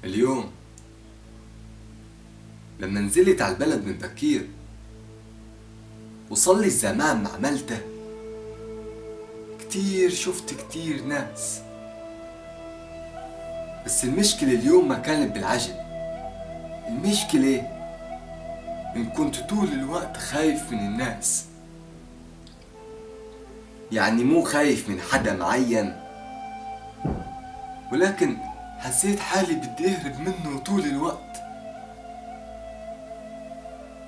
اليوم لما نزلت على البلد من بكير وصل لي الزمان مع ملته، شفت كتير ناس. بس المشكلة اليوم ما كانت بالعجل، المشكلة إن كنت طول الوقت خايف من الناس. يعني مو خايف من حدا معين، ولكن حسيت حالي بدي أهرب منه طول الوقت.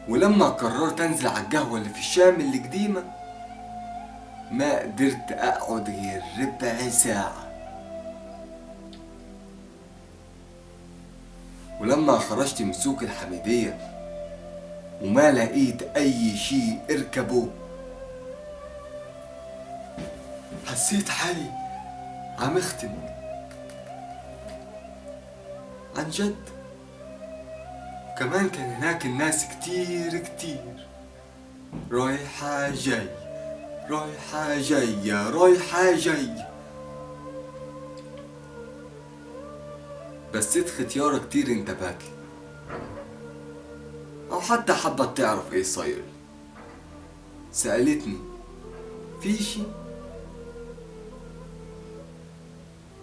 ولما قررت أنزل على القهوة اللي في الشام اللي قديمة، ما قدرت أقعد غير ربع ساعة. ولما خرجت من سوق الحميدية وما لقيت أي شي أركبه، حسيت حالي عم أختم عن جد. كمان كان هناك الناس كتير، رايحة جاي رايحة جاية رايحة جاي. بس ست ختيارة كتير انتبهت لي، أو حتى حبت تعرف إيه صاير. سألتني في شي؟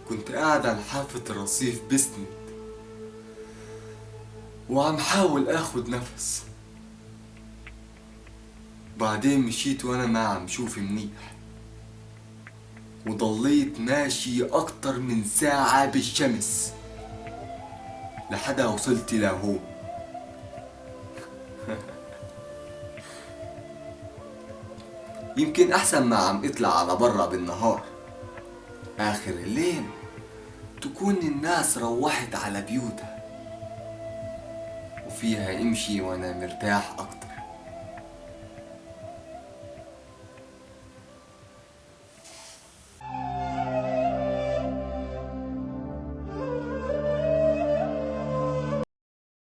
كنت قاعد على حافة الرصيف بسند وعم حاول اخد نفس. بعدين مشيت وانا ما عم شوف منيح، وضليت ماشي اكتر من ساعة بالشمس لحدا وصلت لهون. يمكن احسن ما عم اطلع على برا بالنهار، اخر الليل تكون الناس روحت على بيوتها وفيها امشي وانا مرتاح اكتر.